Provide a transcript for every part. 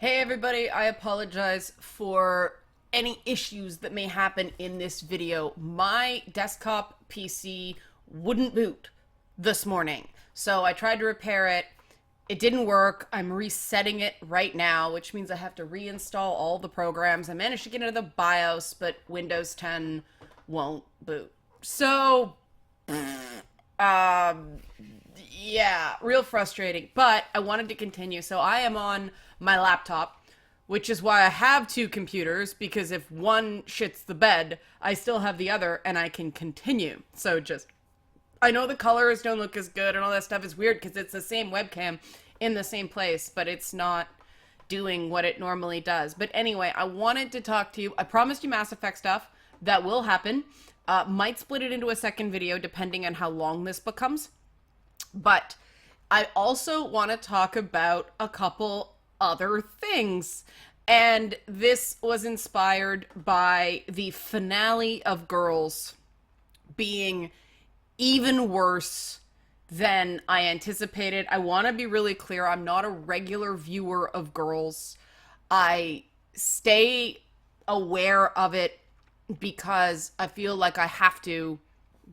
Hey everybody, I apologize for any issues that may happen in this video. My desktop PC wouldn't boot this morning, so I tried to repair it. It didn't work. I'm resetting it right now, which means I have to reinstall all the programs. I managed to get into the BIOS, but Windows 10 won't boot. So, um, yeah, real frustrating. But I wanted to continue. So I am on my laptop, which is why I have two computers, because if one shits the bed, I still have the other and I can continue. So just, I know the colors don't look as good and all that stuff is weird because it's the same webcam in the same place, but it's not doing what it normally does. But anyway, I wanted to talk to you. I promised you Mass Effect stuff. That will happen. Might split it into a second video depending on how long this becomes. But I also want to talk about a couple other things. And this was inspired by the finale of Girls being even worse than I anticipated. I want to be really clear. I'm not a regular viewer of Girls. I stay aware of it because I feel like I have to,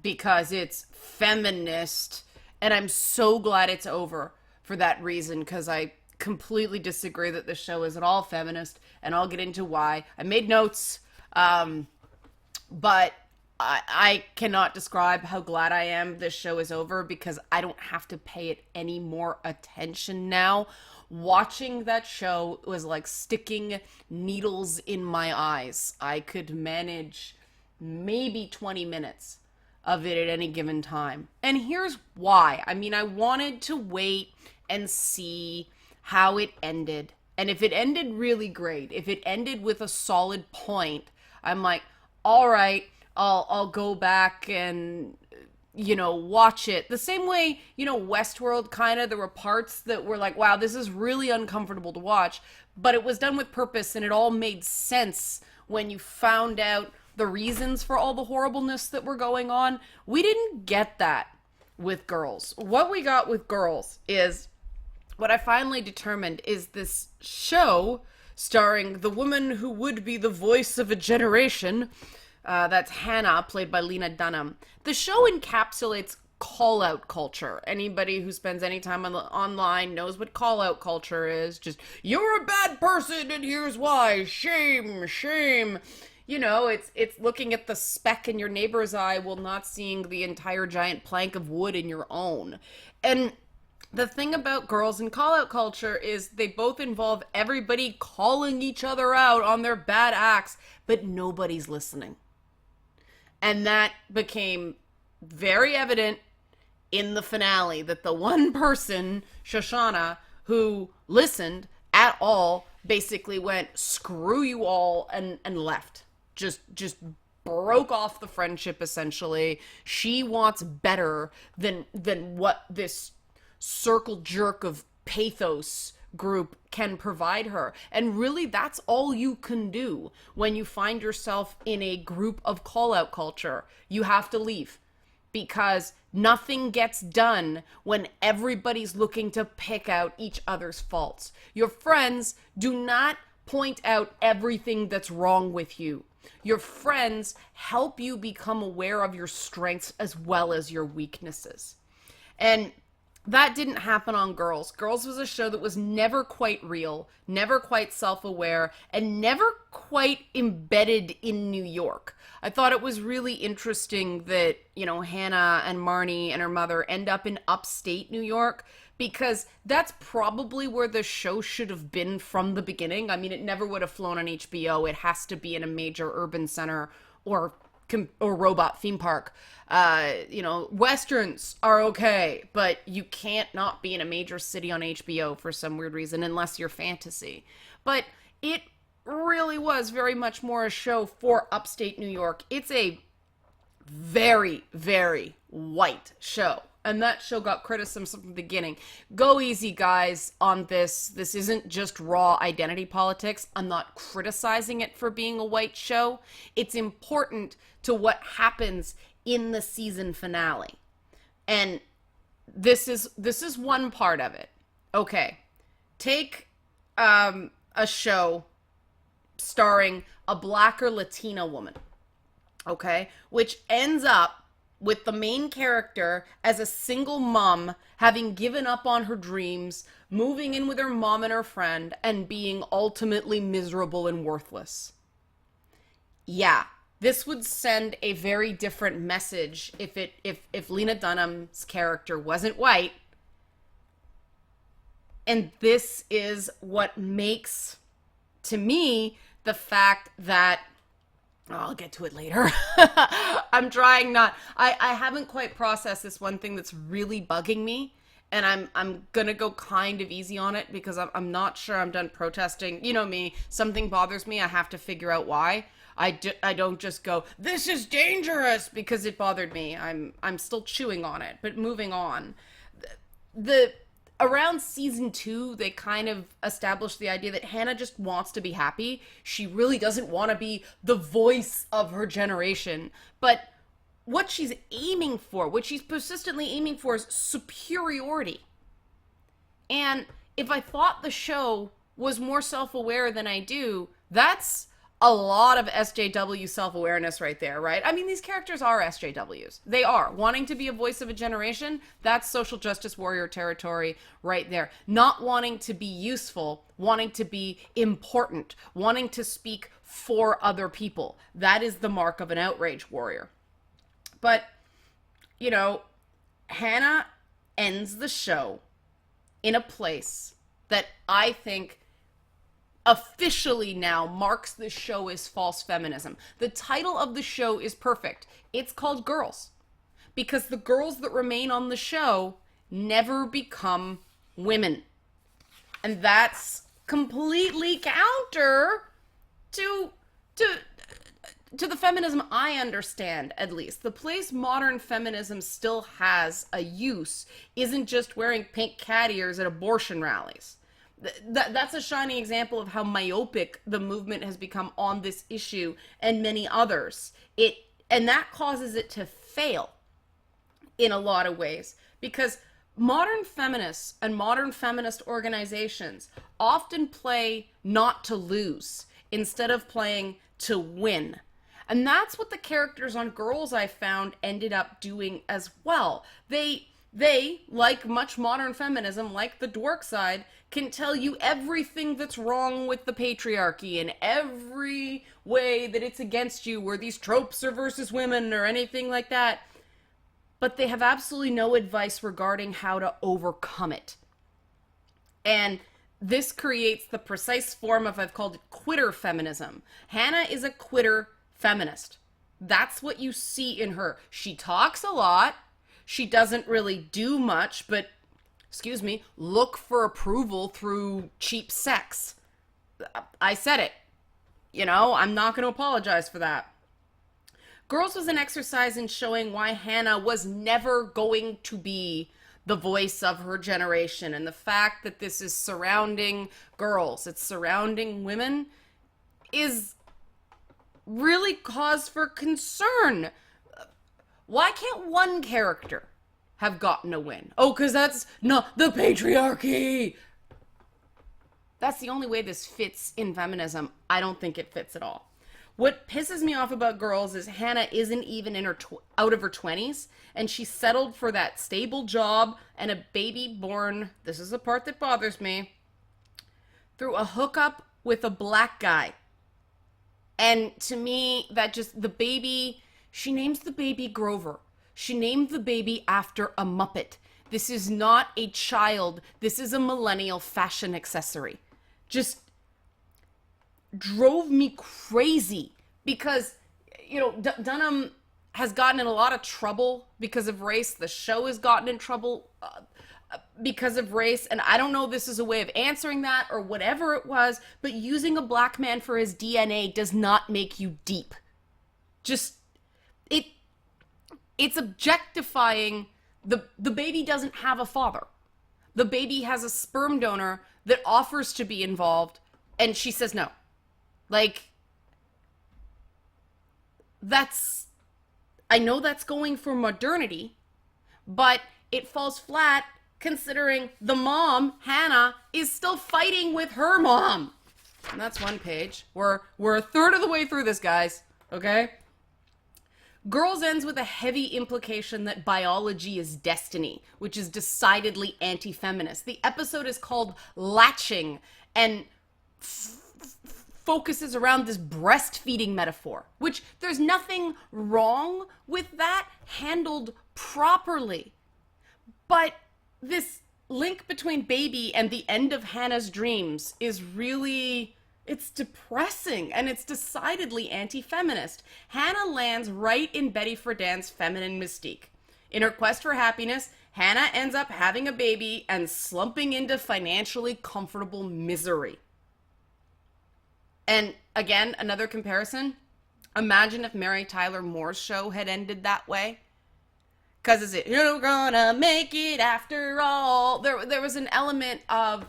because it's feminist, and I'm so glad it's over for that reason, because I completely disagree that the show is at all feminist, and I'll get into why. I made notes, but I cannot describe how glad I am this show is over, because I don't have to pay it any more attention now. Watching that show was like sticking needles in my eyes. I could manage maybe 20 minutes of it at any given time. And here's why. I mean, I wanted to wait and see how it ended. And if it ended really great, if it ended with a solid point, I'm like, all right, I'll go back and watch it. The same way, Westworld, kind of, there were parts that were like, wow, this is really uncomfortable to watch, but it was done with purpose and it all made sense when you found out the reasons for all the horribleness that were going on. We didn't get that with Girls. What we got with Girls is, what I finally determined is this show starring the woman who would be the voice of a generation. That's Hannah, played by Lena Dunham. The show encapsulates call-out culture. Anybody who spends any time online knows what call-out culture is. Just, you're a bad person and here's why. Shame, shame. It's looking at the speck in your neighbor's eye while not seeing the entire giant plank of wood in your own. And the thing about Girls and call-out culture is they both involve everybody calling each other out on their bad acts, but nobody's listening. And that became very evident in the finale, that the one person, Shoshana, who listened at all, basically went, screw you all, and left. Just broke off the friendship, essentially. She wants better than what this circle jerk of pathos group can provide her. And really, that's all you can do when you find yourself in a group of call-out culture. You have to leave, because nothing gets done when everybody's looking to pick out each other's faults. Your friends do not point out everything that's wrong with you. Your friends help you become aware of your strengths as well as your weaknesses. And that didn't happen on Girls. Girls was a show that was never quite real, never quite self-aware, and never quite embedded in New York. I thought it was really interesting that, Hannah and Marnie and her mother end up in upstate New York, because that's probably where the show should have been from the beginning. I mean, it never would have flown on HBO. It has to be in a major urban center or robot theme park. Westerns are okay, but you can't not be in a major city on HBO for some weird reason, unless you're fantasy. But it really was very much more a show for upstate New York. It's a very, very white show. And that show got criticism from the beginning. Go easy, guys, on this. This isn't just raw identity politics. I'm not criticizing it for being a white show. It's important to what happens in the season finale. And this is one part of it. Okay. Take a show starring a black or Latina woman, okay? Which ends up with the main character as a single mom having given up on her dreams, moving in with her mom and her friend, and being ultimately miserable and worthless. Yeah, this would send a very different message if Lena Dunham's character wasn't white. And this is what makes, to me, the fact that, oh, I'll get to it later. I'm trying not. I haven't quite processed this one thing that's really bugging me, and I'm gonna go kind of easy on it because I'm not sure I'm done protesting. You know me, something bothers me, I have to figure out why. I don't just go, this is dangerous, because it bothered me. I'm still chewing on it, but moving on. The Around season 2, they kind of established the idea that Hannah just wants to be happy. She really doesn't want to be the voice of her generation. But what she's aiming for, what she's persistently aiming for, is superiority. And if I thought the show was more self-aware than I do, that's a lot of SJW self-awareness right there, right? I mean, these characters are SJWs. They are. Wanting to be a voice of a generation, that's social justice warrior territory right there. Not wanting to be useful, wanting to be important, wanting to speak for other people. That is the mark of an outrage warrior. But, you know, Hannah ends the show in a place that I think officially now marks the show as false feminism. The title of the show is perfect. It's called Girls, because the girls that remain on the show never become women. And that's completely counter to to the feminism I understand, at least. The place modern feminism still has a use isn't just wearing pink cat ears at abortion rallies. That's a shining example of how myopic the movement has become on this issue and many others. And that causes it to fail in a lot of ways, because modern feminists and modern feminist organizations often play not to lose instead of playing to win. And that's what the characters on Girls, I found, ended up doing as well. They, like much modern feminism, like the dork side, can tell you everything that's wrong with the patriarchy and every way that it's against you, where these tropes are versus women or anything like that. But they have absolutely no advice regarding how to overcome it. And this creates the precise form of, I've called it, quitter feminism. Hannah is a quitter feminist. That's what you see in her. She talks a lot. She doesn't really do much, but, excuse me, look for approval through cheap sex. I said it. You know, I'm not going to apologize for that. Girls was an exercise in showing why Hannah was never going to be the voice of her generation. And the fact that this is surrounding girls, it's surrounding women, is really cause for concern. Why can't one character have gotten a win? Oh, because that's not the patriarchy. That's the only way this fits in feminism. I don't think it fits at all. What pisses me off about Girls is Hannah isn't even in her out of her 20s, and she settled for that stable job and a baby born, this is the part that bothers me, through a hookup with a black guy. And to me, that just, the baby, she names the baby Grover. She named the baby after a Muppet. This is not a child. This is a millennial fashion accessory. Just drove me crazy because, you know, Dunham has gotten in a lot of trouble because of race. The show has gotten in trouble because of race. And I don't know if this is a way of answering that or whatever it was, but using a black man for his DNA does not make you deep. Just, it's objectifying. The baby doesn't have a father. The baby has a sperm donor that offers to be involved, and she says no. Like, I know that's going for modernity, but it falls flat considering the mom, Hannah, is still fighting with her mom. And that's one page. We're a third of the way through this, guys. Okay? Girls ends with a heavy implication that biology is destiny, which is decidedly anti-feminist. The episode is called Latching and focuses around this breastfeeding metaphor, which there's nothing wrong with that handled properly. But this link between baby and the end of Hannah's dreams is really, it's depressing and it's decidedly anti-feminist. Hannah lands right in Betty Friedan's feminine mystique. In her quest for happiness, Hannah ends up having a baby and slumping into financially comfortable misery. And again, another comparison. Imagine if Mary Tyler Moore's show had ended that way. Because is it, you're gonna make it after all? There was an element of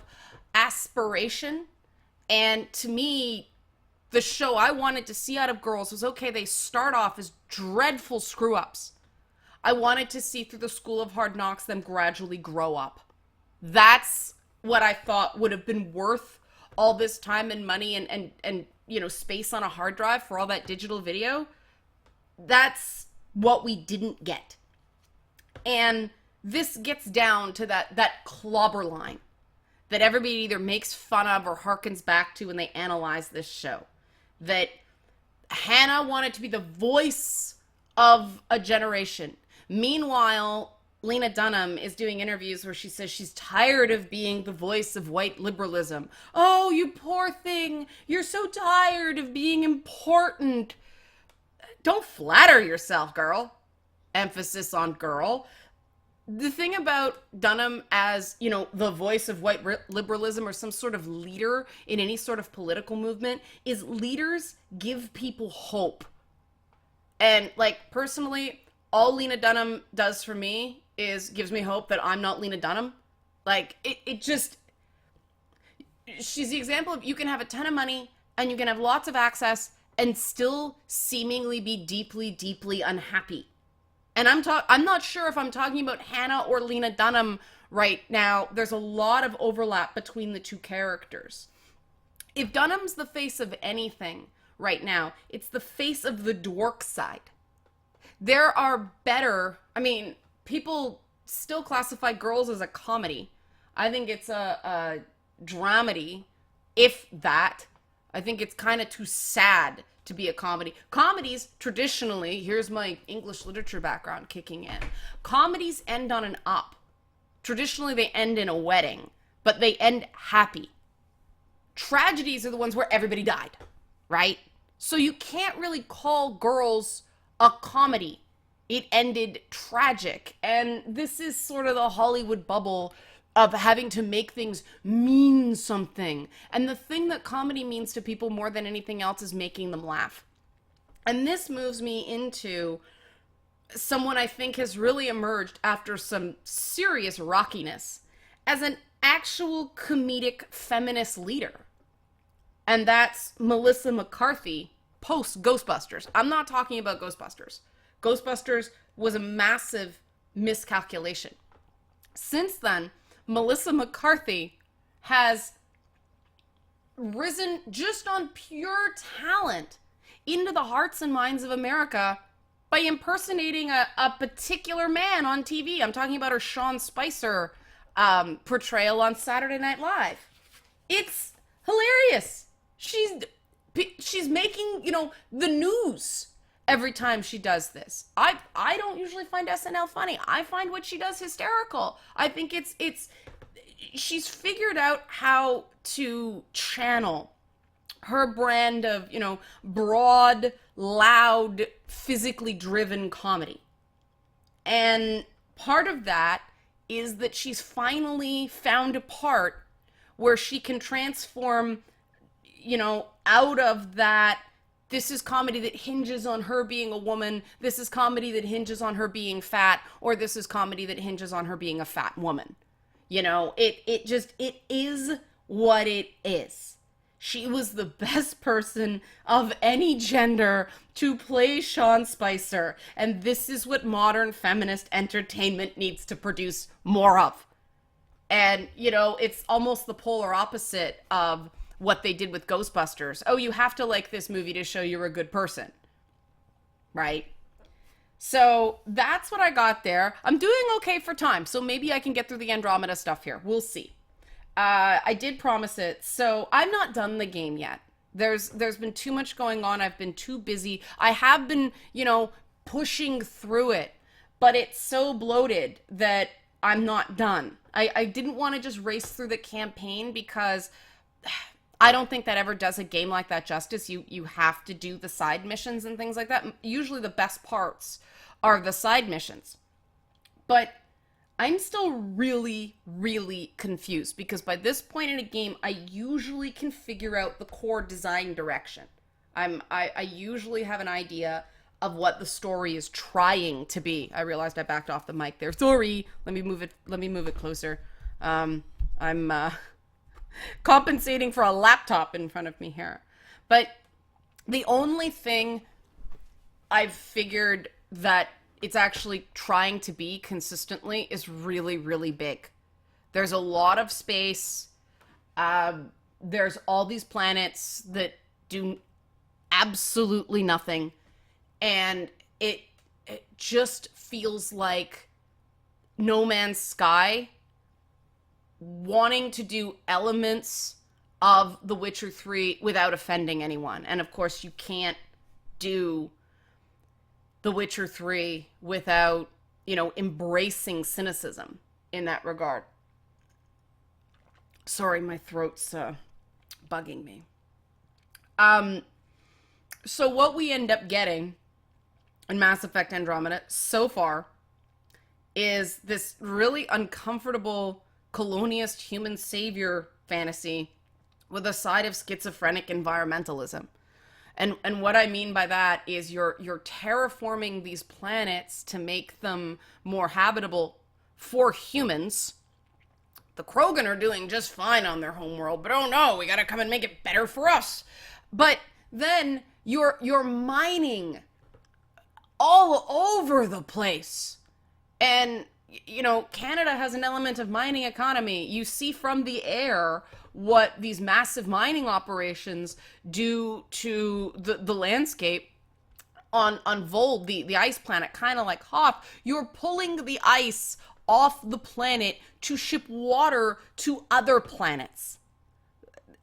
aspiration. And to me, the show I wanted to see out of Girls was, okay, they start off as dreadful screw-ups. I wanted to see through the School of Hard Knocks them gradually grow up. That's what I thought would have been worth all this time and money and you know, space on a hard drive for all that digital video. That's what we didn't get. And this gets down to that clobber line that everybody either makes fun of or harkens back to when they analyze this show. That Hannah wanted to be the voice of a generation. Meanwhile, Lena Dunham is doing interviews where she says she's tired of being the voice of white liberalism. Oh, you poor thing. You're so tired of being important. Don't flatter yourself, girl. Emphasis on girl. The thing about Dunham as, you know, the voice of white liberalism or some sort of leader in any sort of political movement is leaders give people hope. And, like, personally, all Lena Dunham does for me is gives me hope that I'm not Lena Dunham. Like, it just, she's the example of you can have a ton of money and you can have lots of access and still seemingly be deeply, deeply unhappy. And I'm not sure if I'm talking about Hannah or Lena Dunham right now. There's a lot of overlap between the two characters. If Dunham's the face of anything right now, it's the face of the dork side. There are better, I mean, people still classify Girls as a comedy. I think it's a dramedy, if that. I think it's kind of too sad to be a comedy. Comedies, traditionally, here's my English literature background kicking in. Comedies end on an up. Traditionally, they end in a wedding, but they end happy. Tragedies are the ones where everybody died, right? So you can't really call Girls a comedy. It ended tragic. And this is sort of the Hollywood bubble of having to make things mean something. And the thing that comedy means to people more than anything else is making them laugh. And this moves me into someone I think has really emerged after some serious rockiness as an actual comedic feminist leader. And that's Melissa McCarthy post Ghostbusters. I'm not talking about Ghostbusters. Ghostbusters was a massive miscalculation. Since then, Melissa McCarthy has risen just on pure talent into the hearts and minds of America by impersonating a particular man on TV. I'm talking about her Sean Spicer portrayal on Saturday Night Live. It's hilarious. She's making, you know, the news every time she does this. I don't usually find SNL funny. I find what she does hysterical. I think it's she's figured out how to channel her brand of, you know, broad, loud, physically driven comedy. And part of that is that she's finally found a part where she can transform, you know, out of that, this is comedy that hinges on her being a woman, this is comedy that hinges on her being fat, or this is comedy that hinges on her being a fat woman. You know, it is what it is. She was the best person of any gender to play Sean Spicer, and this is what modern feminist entertainment needs to produce more of. And, you know, it's almost the polar opposite of what they did with Ghostbusters. Oh, you have to like this movie to show you're a good person, right? So that's what I got there. I'm doing okay for time, so maybe I can get through the Andromeda stuff here. We'll see. I did promise it, so I'm not done the game yet. There's been too much going on. I've been too busy. I have been, pushing through it, but it's so bloated that I'm not done. I didn't want to just race through the campaign because I don't think that ever does a game like that justice. You have to do the side missions and things like that. Usually the best parts are the side missions. But I'm still really, really confused because by this point in a game, I usually can figure out the core design direction. I usually have an idea of what the story is trying to be. I realized I backed off the mic there. Sorry. Let me move it closer. I'm compensating for a laptop in front of me here. But the only thing I've figured that it's actually trying to be consistently is really, really big. There's a lot of space. There's all these planets that do absolutely nothing. And it just feels like No Man's Sky wanting to do elements of The Witcher 3 without offending anyone. And of course, you can't do The Witcher 3 without, embracing cynicism in that regard. Sorry, my throat's bugging me. So what we end up getting in Mass Effect Andromeda so far is this really uncomfortable colonialist human savior fantasy with a side of schizophrenic environmentalism. And what I mean by that is you're terraforming these planets to make them more habitable for humans. The Krogan are doing just fine on their homeworld, but oh no, we gotta come and make it better for us. But then you're mining all over the place. And, Canada has an element of mining economy. You see from the air what these massive mining operations do to the landscape on Vold, the ice planet, kind of like Hoth. You're pulling the ice off the planet to ship water to other planets.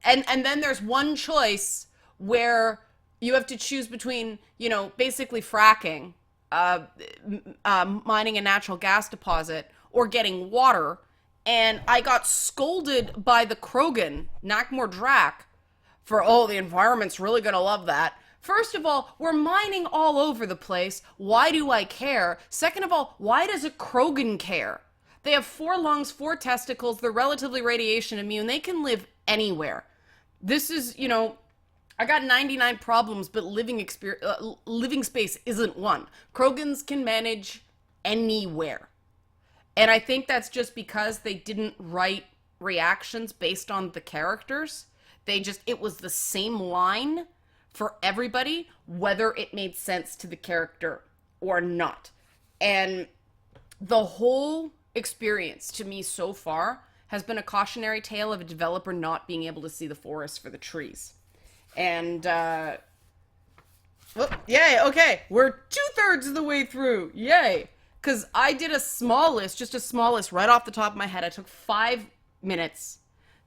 And then there's one choice where you have to choose between, basically fracking, mining a natural gas deposit, or getting water. And I got scolded by the Krogan, Nakmor Drak, for, the environment's really gonna love that. First of all, we're mining all over the place. Why do I care? Second of all, why does a Krogan care? They have 4 lungs, 4 testicles, they're relatively radiation immune, they can live anywhere. This is, I got 99 problems, but living space isn't one. Krogans can manage anywhere. And I think that's just because they didn't write reactions based on the characters. It was the same line for everybody, whether it made sense to the character or not. And the whole experience to me so far has been a cautionary tale of a developer not being able to see the forest for the trees. And, yay, okay, we're 2/3 of the way through, yay. Because I did a small list right off the top of my head. I took 5 minutes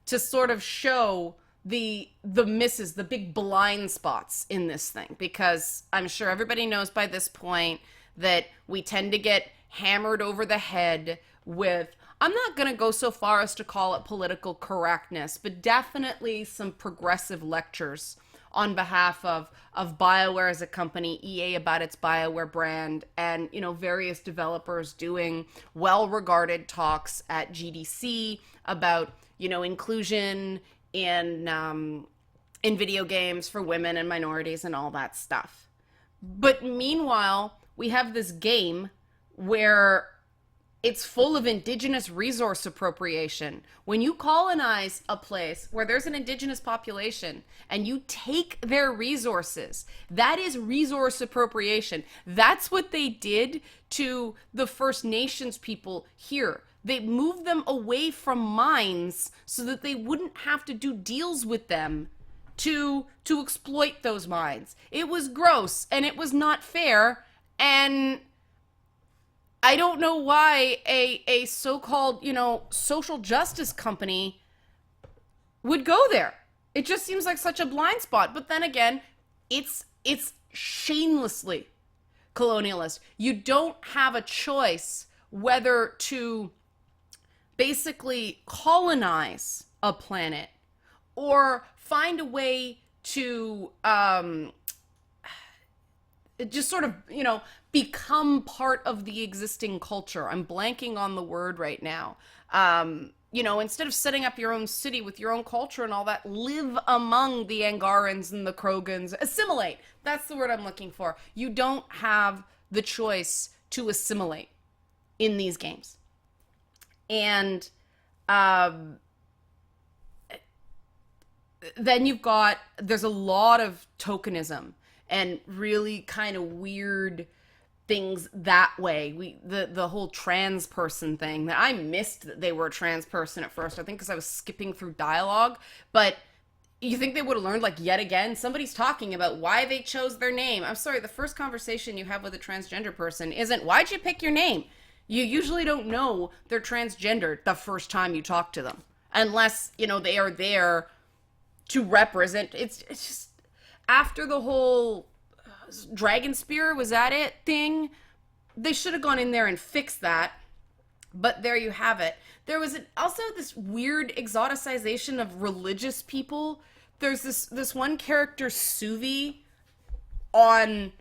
to sort of show the misses, the big blind spots in this thing. Because I'm sure everybody knows by this point that we tend to get hammered over the head with, I'm not going to go so far as to call it political correctness, but definitely some progressive lectures on behalf of BioWare as a company, EA about its BioWare brand, and, various developers doing well-regarded talks at GDC about, inclusion in video games for women and minorities and all that stuff. But meanwhile, we have this game where it's full of indigenous resource appropriation. When you colonize a place where there's an indigenous population and you take their resources, that is resource appropriation. That's what they did to the First Nations people here. They moved them away from mines so that they wouldn't have to do deals with them to exploit those mines. It was gross and it was not fair, and I don't know why a so-called, social justice company would go there. It just seems like such a blind spot. But then again, it's shamelessly colonialist. You don't have a choice whether to basically colonize a planet or find a way to just sort of, become part of the existing culture. I'm blanking on the word right now. Instead of setting up your own city with your own culture and all that, live among the Angarans and the Krogans. Assimilate. That's the word I'm looking for. You don't have the choice to assimilate in these games. And then there's a lot of tokenism and really kind of weird things that way. The whole trans person thing, that I missed that they were a trans person at first, I think because I was skipping through dialogue. But you think they would have learned, like, yet again, somebody's talking about why they chose their name. I'm sorry, the first conversation you have with a transgender person isn't, why'd you pick your name? You usually don't know they're transgendered the first time you talk to them, unless, they are there to represent. It's just, after the whole Dragon Spear, was that it thing, they should have gone in there and fixed that. But there you have it. There was also this weird exoticization of religious people. There's this one character, Suvi, on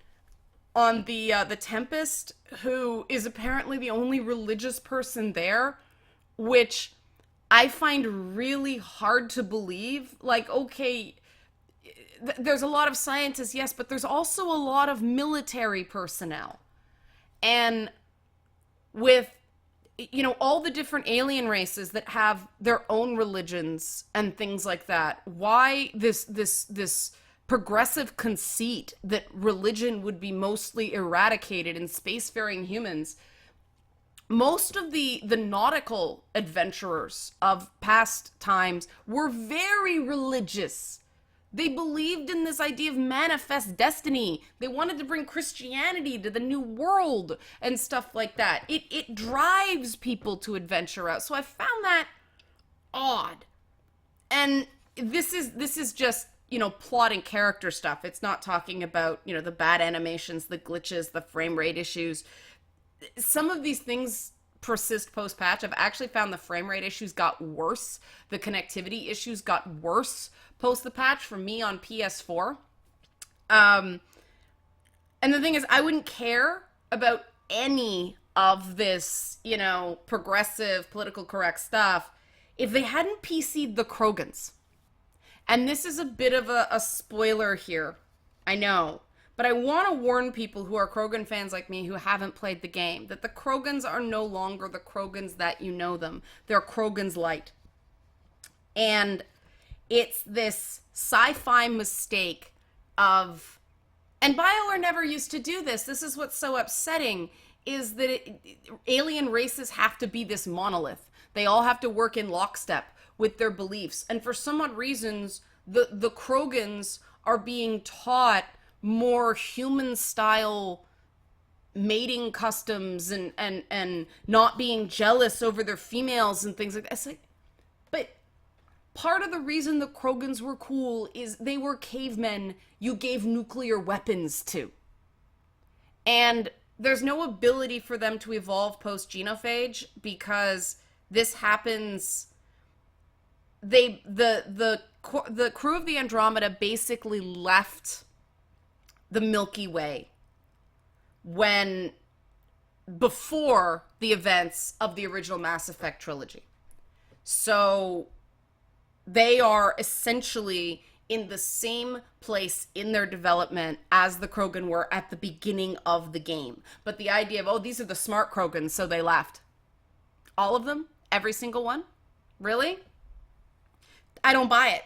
the Tempest, who is apparently the only religious person there, which I find really hard to believe. Like, okay, there's a lot of scientists, yes, but there's also a lot of military personnel. And with, all the different alien races that have their own religions and things like that, why this progressive conceit that religion would be mostly eradicated in spacefaring humans? Most of the nautical adventurers of past times were very religious. They believed in this idea of manifest destiny. They wanted to bring Christianity to the new world and stuff like that. It drives people to adventure out. So I found that odd. And this is just, plot and character stuff. It's not talking about, the bad animations, the glitches, the frame rate issues. Some of these things persist post-patch. I've actually found the frame rate issues got worse. The connectivity issues got worse post the patch for me on PS4. And the thing is, I wouldn't care about any of this, progressive, political correct stuff if they hadn't PC'd the Krogans. And this is a bit of a spoiler here, I know. But I want to warn people who are Krogan fans like me who haven't played the game that the Krogans are no longer the Krogans that you know them. They're Krogans Light. And it's this sci-fi mistake of, and BioWare never used to do this. This is what's so upsetting, is that alien races have to be this monolith. They all have to work in lockstep with their beliefs. And for some odd reasons, the Krogans are being taught more human style mating customs and not being jealous over their females and things like that. It's like, but part of the reason the Krogans were cool is they were cavemen you gave nuclear weapons to. And there's no ability for them to evolve post-genophage because this happens. The crew of the Andromeda basically left the Milky Way before the events of the original Mass Effect trilogy. So they are essentially in the same place in their development as the Krogan were at the beginning of the game. But the idea of, these are the smart Krogans, so they left. All of them? Every single one? Really? I don't buy it.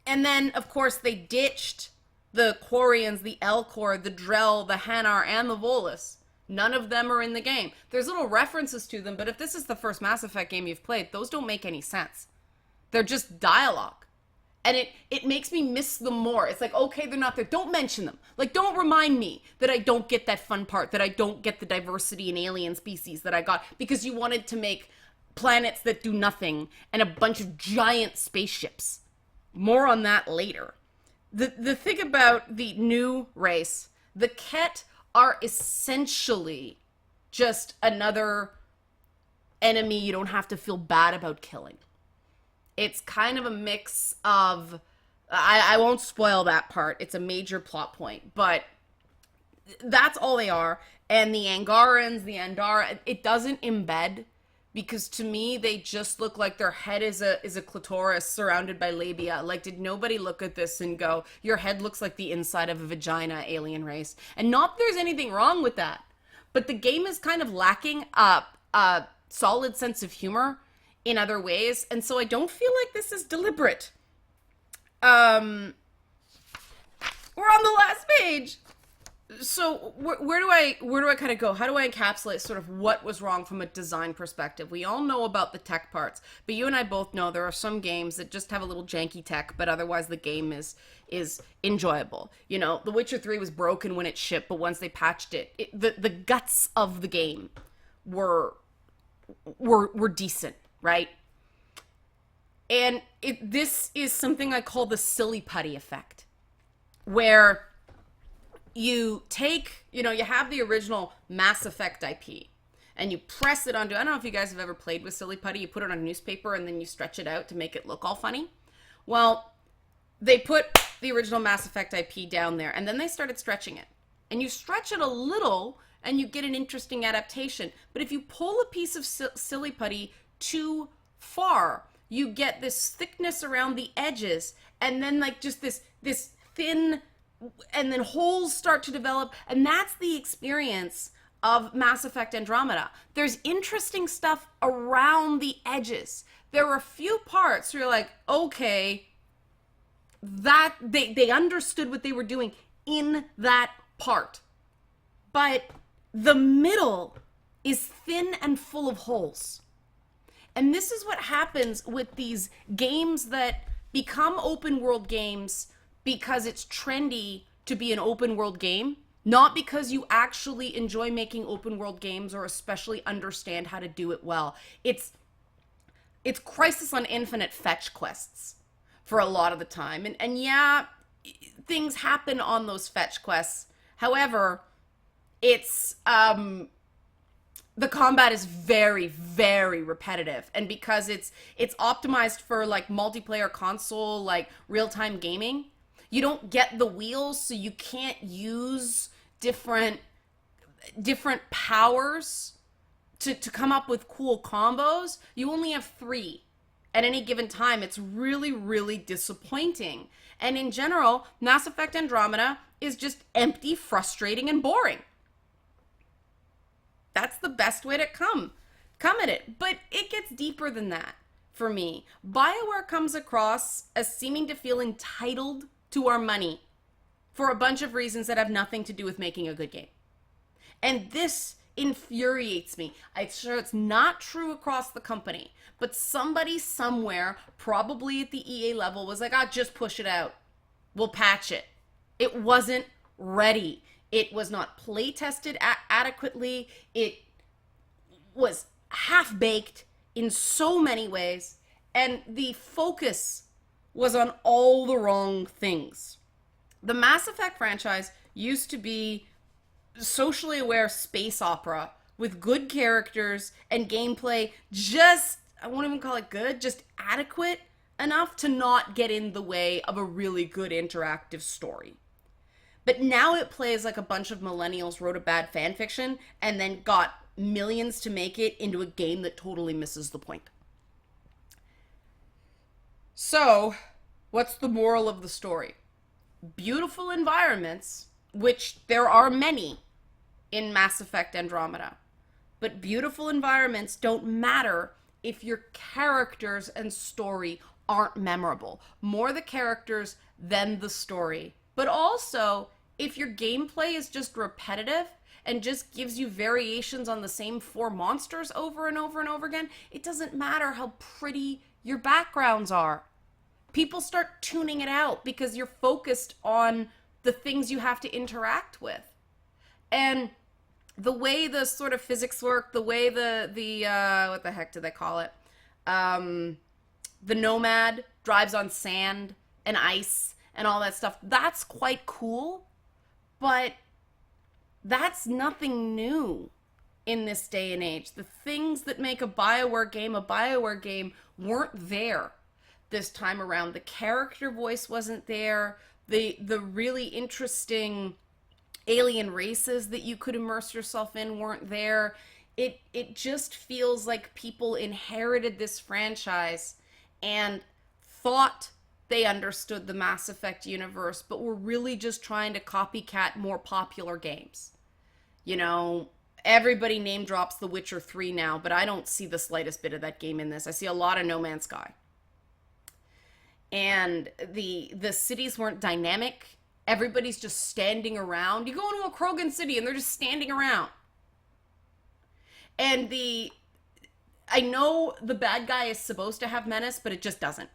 And then, of course, they ditched the Quarians, the Elcor, the Drell, the Hanar, and the Volus. None of them are in the game. There's little references to them, but if this is the first Mass Effect game you've played, those don't make any sense. They're just dialogue. And it makes me miss them more. It's like, okay, they're not there. Don't mention them. Like, don't remind me that I don't get that fun part, that I don't get the diversity in alien species that I got because you wanted to make planets that do nothing and a bunch of giant spaceships. More on that later. The thing about the new race, the Ket are essentially just another enemy you don't have to feel bad about killing. It's kind of a mix of, I won't spoil that part. It's a major plot point, but that's all they are. And the Angarans, the Andara, it doesn't embed because to me, they just look like their head is a clitoris surrounded by labia. Like, did nobody look at this and go, your head looks like the inside of a vagina, alien race? And not that there's anything wrong with that, but the game is kind of lacking a solid sense of humor in other ways, and so I don't feel like this is deliberate. We're on the last page. So where do I kind of go? How do I encapsulate sort of what was wrong from a design perspective? We all know about the tech parts, but you and I both know there are some games that just have a little janky tech, but otherwise the game is enjoyable. You know, The Witcher 3 was broken when it shipped, but once they patched it, the guts of the game were decent. Right? And this is something I call the silly putty effect, where you take, you have the original Mass Effect IP, and you press it onto, I don't know if you guys have ever played with silly putty, you put it on a newspaper and then you stretch it out to make it look all funny. Well, they put the original Mass Effect IP down there, and then they started stretching it. And you stretch it a little, and you get an interesting adaptation. But if you pull a piece of silly putty too far, you get this thickness around the edges, and then like just this thin, and then holes start to develop, and that's the experience of Mass Effect Andromeda. There's interesting stuff around the edges. There are a few parts where you're like, okay, that they understood what they were doing in that part, but the middle is thin and full of holes. And this is what happens with these games that become open world games because it's trendy to be an open world game, not because you actually enjoy making open world games or especially understand how to do it well. It's Crisis on Infinite fetch quests for a lot of the time. And yeah, things happen on those fetch quests. However, it's the combat is very, very repetitive, and because it's optimized for like multiplayer console, like real-time gaming, you don't get the wheels, so you can't use different powers to come up with cool combos. You only have 3 at any given time. It's really, really disappointing. And in general, Mass Effect Andromeda is just empty, frustrating, and boring. That's the best way to come at it. But it gets deeper than that for me. BioWare comes across as seeming to feel entitled to our money for a bunch of reasons that have nothing to do with making a good game. And this infuriates me. I'm sure it's not true across the company, but somebody somewhere, probably at the EA level, was like, just push it out. We'll patch it. It wasn't ready. It was not play tested adequately. It was half-baked in so many ways, and the focus was on all the wrong things. The Mass Effect franchise used to be socially aware space opera with good characters and gameplay just, I won't even call it good, just adequate enough to not get in the way of a really good interactive story. But now it plays like a bunch of millennials wrote a bad fan fiction and then got millions to make it into a game that totally misses the point. So, what's the moral of the story? Beautiful environments, which there are many in Mass Effect Andromeda, but beautiful environments don't matter if your characters and story aren't memorable. More the characters than the story. But also, if your gameplay is just repetitive and just gives you variations on the same four monsters over and over and over again, it doesn't matter how pretty your backgrounds are. People start tuning it out because you're focused on the things you have to interact with. And the way the sort of physics work, the way the what the heck do they call it? The Nomad drives on sand and ice and all that stuff. That's quite cool, but that's nothing new in this day and age. The things that make a BioWare game weren't there this time around. The character voice wasn't there. The really interesting alien races that you could immerse yourself in weren't there. It just feels like people inherited this franchise and thought they understood the Mass Effect universe, but were really just trying to copycat more popular games. You know, everybody name drops The Witcher 3 now, but I don't see the slightest bit of that game in this. I see a lot of No Man's Sky. And the cities weren't dynamic. Everybody's just standing around. You go into a Krogan city and they're just standing around. And I know the bad guy is supposed to have menace, but it just doesn't.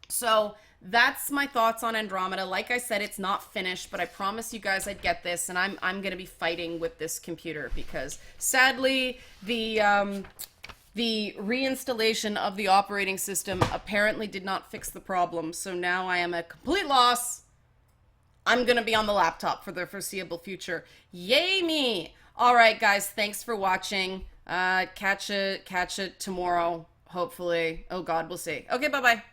So that's my thoughts on Andromeda. Like I said, it's not finished, but I promised you guys I'd get this, and I'm going to be fighting with this computer because sadly the reinstallation of the operating system apparently did not fix the problem. So now I am a complete loss. I'm going to be on the laptop for the foreseeable future. Yay me! All right, guys, thanks for watching. Catch it tomorrow, hopefully. Oh, God, we'll see. Okay, bye-bye.